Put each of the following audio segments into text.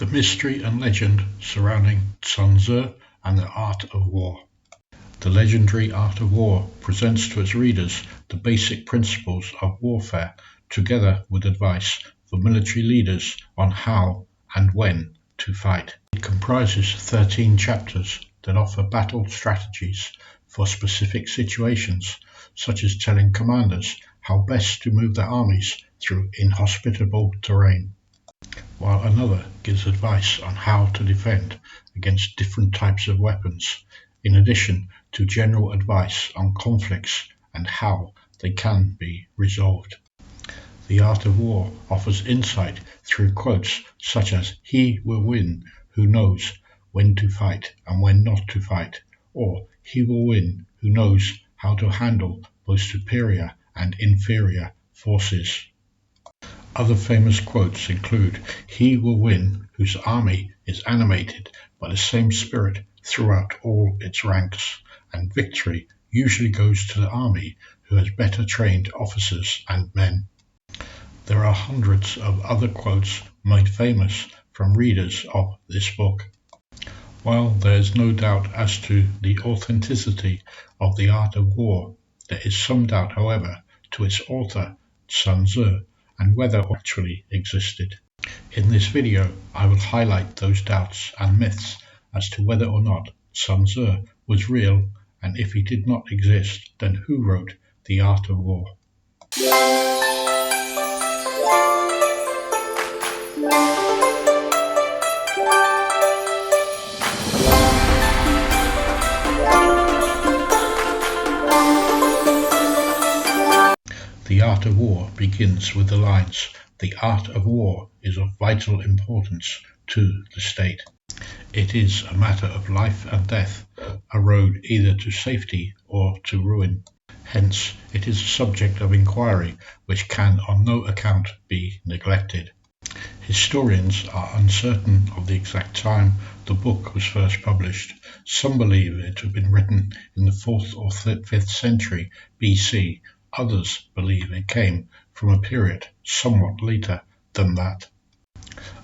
The mystery and legend surrounding Sun Tzu and the art of war. The legendary art of war presents to its readers the basic principles of warfare, together with advice for military leaders on how and when to fight. It comprises 13 chapters that offer battle strategies for specific situations, such as telling commanders how best to move their armies through inhospitable terrain, while another gives advice on how to defend against different types of weapons, in addition to general advice on conflicts and how they can be resolved. The art of war offers insight through quotes such as "He will win who knows when to fight and when not to fight," or "He will win who knows how to handle both superior and inferior forces." Other famous quotes include "He will win whose army is animated by the same spirit throughout all its ranks," and "Victory usually goes to the army who has better trained officers and men." There are hundreds of other quotes made famous from readers of this book. While there is no doubt as to the authenticity of the art of war, there is some doubt, however, to its author, Sun Tzu, and whether it actually existed. In this video, I will highlight those doubts and myths as to whether or not Sun Tzu was real, and if he did not exist, then who wrote The Art of War? The Art of War begins with the lines, "The art of war is of vital importance to the state. It is a matter of life and death, a road either to safety or to ruin. Hence, it is a subject of inquiry which can on no account be neglected." Historians are uncertain of the exact time the book was first published. Some believe it to have been written in the 4th or 5th century BC. Others believe it came from a period somewhat later than that.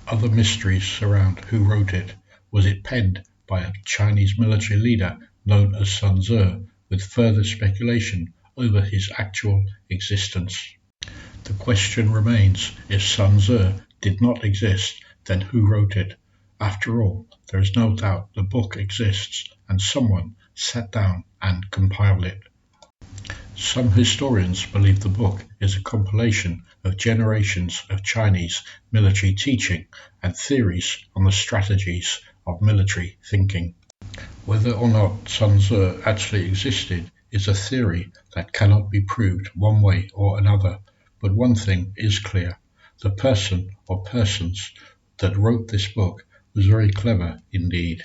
Other mysteries surround who wrote it. Was it penned by a Chinese military leader known as Sun Tzu, with further speculation over his actual existence? The question remains, if Sun Tzu did not exist, then who wrote it? After all, there is no doubt the book exists and someone sat down and compiled it. Some historians believe the book is a compilation of generations of Chinese military teaching and theories on the strategies of military thinking. Whether or not Sun Tzu actually existed is a theory that cannot be proved one way or another, but one thing is clear: the person or persons that wrote this book was very clever indeed.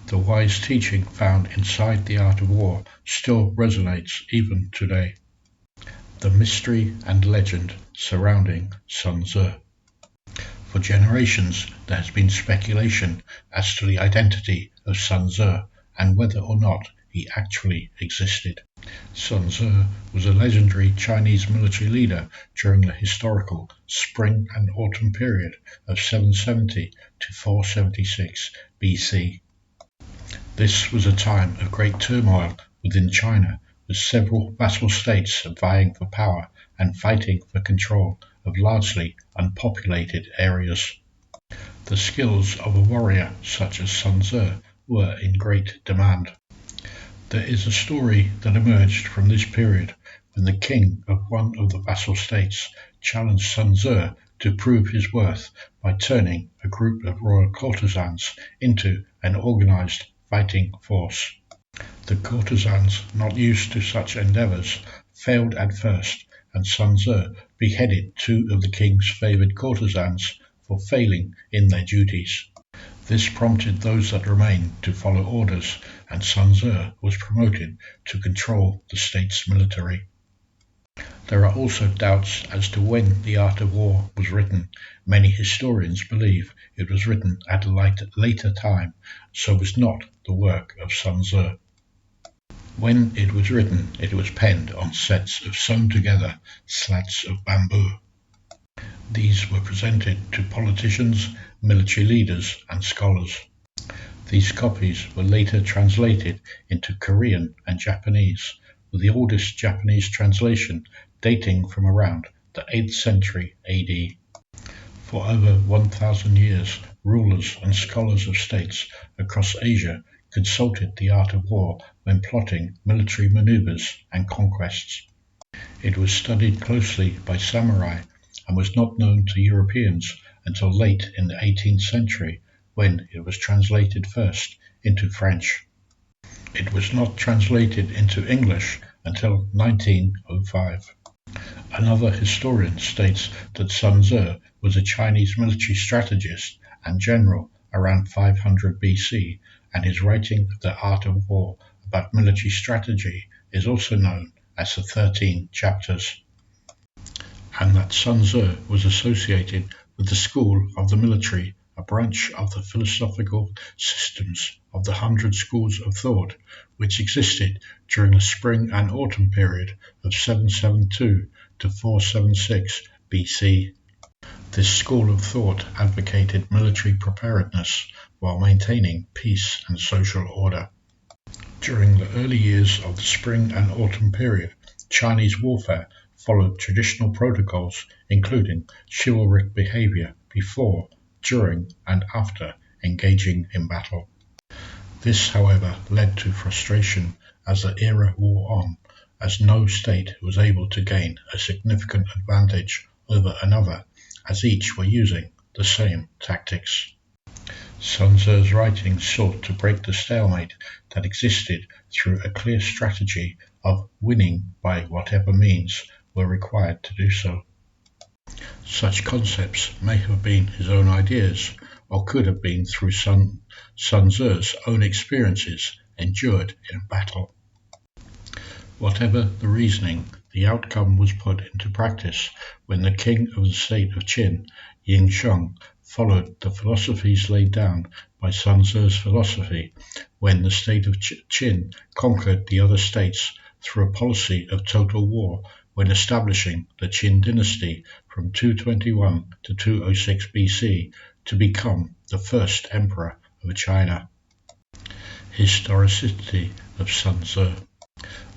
The wise teaching found inside The Art of War still resonates even today. The mystery and legend surrounding Sun Tzu. For generations, there has been speculation as to the identity of Sun Tzu and whether or not he actually existed. Sun Tzu was a legendary Chinese military leader during the historical spring and autumn period of 770 to 476 BC. This was a time of great turmoil within China, with several vassal states vying for power and fighting for control of largely unpopulated areas. The skills of a warrior such as Sun Tzu were in great demand. There is a story that emerged from this period when the king of one of the vassal states challenged Sun Tzu to prove his worth by turning a group of royal courtesans into an organized fighting force. The courtesans, not used to such endeavors, failed at first, and Sun Tzu beheaded 2 of the king's favored courtesans for failing in their duties. This prompted those that remained to follow orders, and Sun Tzu was promoted to control the state's military. There are also doubts as to when The Art of War was written. Many historians believe it was written at a later time, so was not the work of Sun Tzu. When it was written, it was penned on sets of sewn together slats of bamboo. These were presented to politicians, military leaders, and scholars. These copies were later translated into Korean and Japanese, with the oldest Japanese translation dating from around the 8th century AD. For over 1,000 years, rulers and scholars of states across Asia consulted the art of war when plotting military maneuvers and conquests. It was studied closely by samurai and was not known to Europeans until late in the 18th century, when it was translated first into French. It was not translated into English until 1905. Another historian states that Sun Tzu was a Chinese military strategist and general around 500 BC, and his writing of the art of war about military strategy is also known as the 13 chapters, and that Sun Tzu was associated with the school of the military, a branch of the philosophical systems of the 100 schools of thought, which existed during the spring and autumn period of 772 to 476 BC. This school of thought advocated military preparedness while maintaining peace and social order. During the early years of the spring and autumn period, Chinese warfare followed traditional protocols, including chivalric behavior before, during, and after engaging in battle. This, however, led to frustration as the era wore on, as no state was able to gain a significant advantage over another, as each were using the same tactics. Sun Tzu's writings sought to break the stalemate that existed through a clear strategy of winning by whatever means were required to do so. Such concepts may have been his own ideas, or could have been through Sun Tzu's own experiences endured in battle. Whatever the reasoning, the outcome was put into practice when the king of the state of Qin, Ying Sheng, followed the philosophies laid down by Sun Tzu's philosophy, when the state of Qin conquered the other states through a policy of total war when establishing the Qin dynasty from 221 to 206 BC to become the first emperor of China. Historicity of Sun Tzu.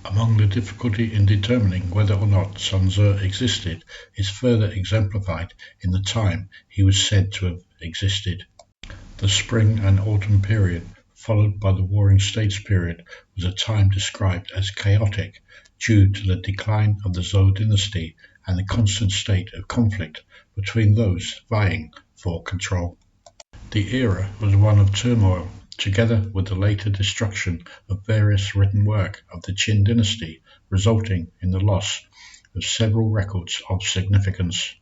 Among the difficulty in determining whether or not Sun Tzu existed is further exemplified in the time he was said to have existed. The spring and autumn period, followed by the Warring States period, was a time described as chaotic due to the decline of the Zhou dynasty and the constant state of conflict between those vying for control. The era was one of turmoil, together with the later destruction of various written work of the Qin dynasty, resulting in the loss of several records of significance.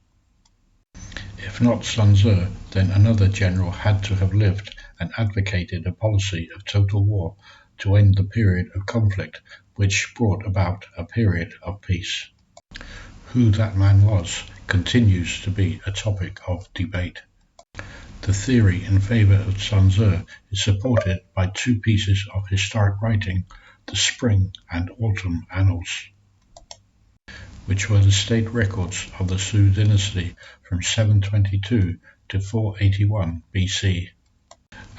If not Sun Tzu, then another general had to have lived and advocated a policy of total war to end the period of conflict which brought about a period of peace. Who that man was continues to be a topic of debate. The theory in favor of Sun Tzu is supported by two pieces of historic writing, the Spring and Autumn Annals, which were the state records of the Zhou dynasty from 722 to 481 BC,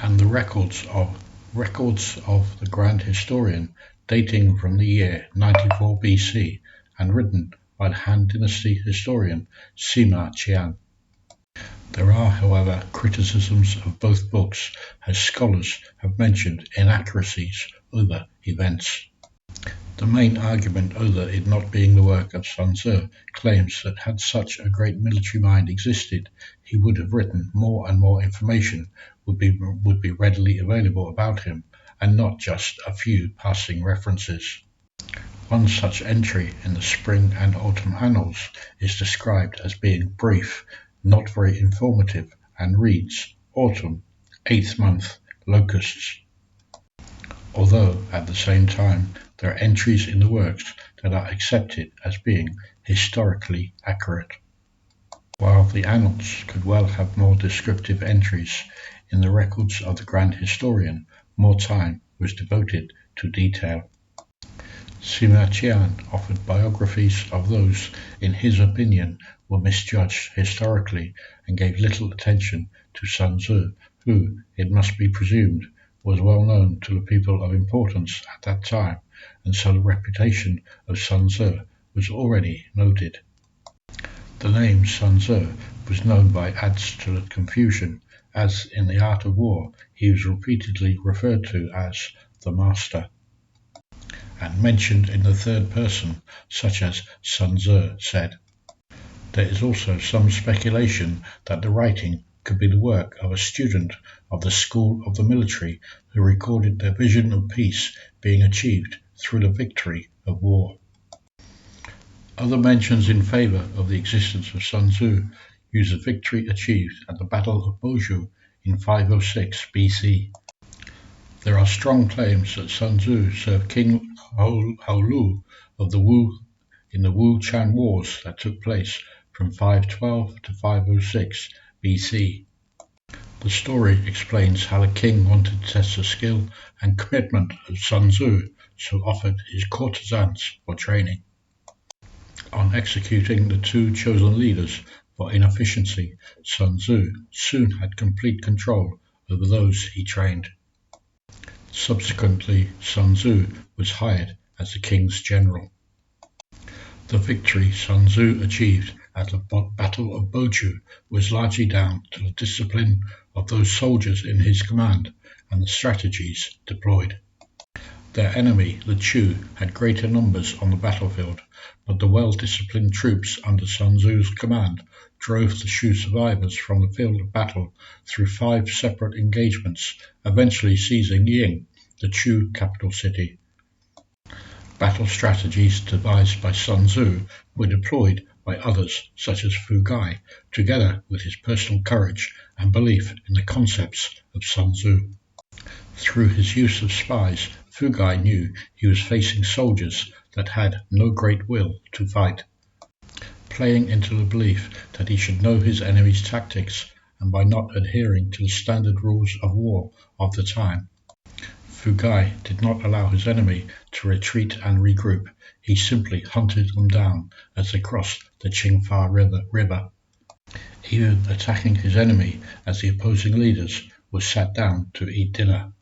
and the records of the Grand Historian dating from the year 94 BC and written by the Han Dynasty historian Sima Qian. There are, however, criticisms of both books, as scholars have mentioned inaccuracies over events. The main argument over it not being the work of Sun Tzu claims that had such a great military mind existed, he would have written more and more information would be readily available about him, and not just a few passing references. One such entry in the Spring and Autumn Annals is described as being brief, not very informative, and reads, Autumn, 8th month, locusts. Although, at the same time, there are entries in the works that are accepted as being historically accurate. While the annals could well have more descriptive entries, in the records of the Grand Historian, more time was devoted to detail. Sima Qian offered biographies of those, in his opinion, were misjudged historically and gave little attention to Sun Tzu, who, it must be presumed, was well known to the people of importance at that time, and so the reputation of Sun Tzu was already noted. The name Sun Tzu was known by adds to the confusion, as in the art of war he was repeatedly referred to as the master, and mentioned in the third person, such as Sun Tzu said. There is also some speculation that the writing could be the work of a student of the school of the military who recorded their vision of peace being achieved through the victory of war. Other mentions in favour of the existence of Sun Tzu use the victory achieved at the Battle of Boju in 506 BC. There are strong claims that Sun Tzu served King Hou of the Wu in the Wu-Chan Wars that took place from 512 to 506 BC. The story explains how the king wanted to test the skill and commitment of Sun Tzu, so offered his courtesans for training. On executing the two chosen leaders for inefficiency, Sun Tzu soon had complete control over those he trained. Subsequently, Sun Tzu was hired as the king's general. The victory Sun Tzu achieved at the Battle of Boju was largely down to the discipline of those soldiers in his command and the strategies deployed. Their enemy, the Chu, had greater numbers on the battlefield, but the well-disciplined troops under Sun Tzu's command drove the Shu survivors from the field of battle through 5 separate engagements, eventually seizing Ying, the Chu capital city. Battle strategies devised by Sun Tzu were deployed by others such as Fu Gai, together with his personal courage and belief in the concepts of Sun Tzu. Through his use of spies, Fu Gai knew he was facing soldiers that had no great will to fight. Playing into the belief that he should know his enemy's tactics, and by not adhering to the standard rules of war of the time, Fu Gai did not allow his enemy to retreat and regroup. He simply hunted them down as they crossed the Qingfa River, even attacking his enemy as the opposing leaders were sat down to eat dinner.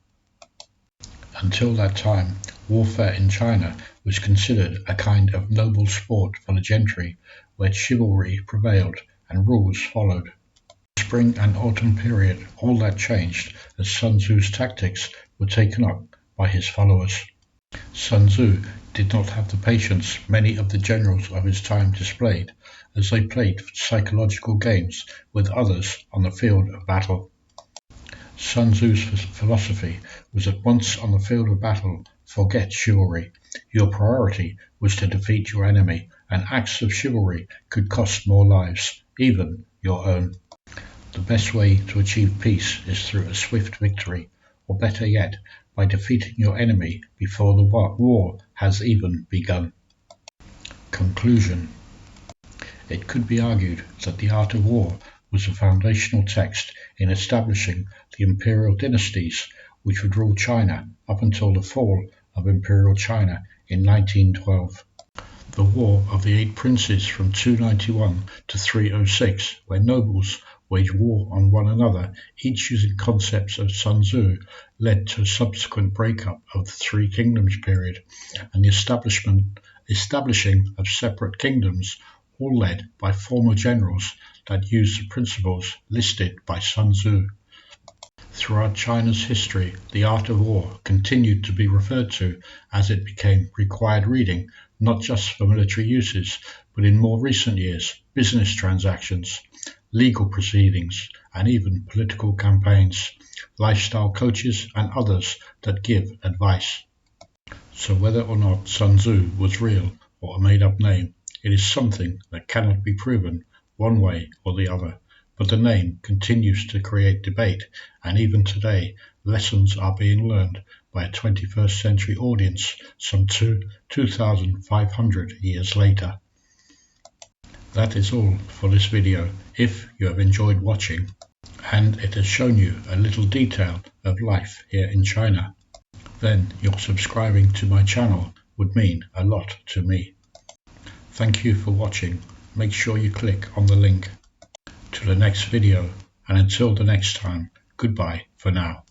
Until that time, warfare in China was considered a kind of noble sport for the gentry, where chivalry prevailed and rules followed. In the spring and autumn period, all that changed as Sun Tzu's tactics were taken up by his followers. Sun Tzu did not have the patience many of the generals of his time displayed, as they played psychological games with others on the field of battle. Sun Tzu's philosophy was that once on the field of battle, forget chivalry. Your priority was to defeat your enemy, and acts of chivalry could cost more lives, even your own. The best way to achieve peace is through a swift victory, or better yet, by defeating your enemy before the war has even begun. Conclusion. It could be argued that the art of war was the foundational text in establishing the imperial dynasties which would rule China up until the fall of Imperial China in 1912. The War of the Eight Princes from 291 to 306, where nobles waged war on one another, each using concepts of Sun Tzu, led to a subsequent breakup of the Three Kingdoms period and the establishing of separate kingdoms, all led by former generals that used the principles listed by Sun Tzu. Throughout China's history, the art of war continued to be referred to as it became required reading, not just for military uses, but in more recent years, business transactions, legal proceedings, and even political campaigns, lifestyle coaches, and others that give advice. So whether or not Sun Tzu was real or a made-up name, it is something that cannot be proven one way or the other. But the name continues to create debate, and even today, lessons are being learned by a 21st century audience some 2,500 years later. That is all for this video. If you have enjoyed watching, and it has shown you a little detail of life here in China, then your subscribing to my channel would mean a lot to me. Thank you for watching. make sure you click on the link to the next video, and until the next time, goodbye for now.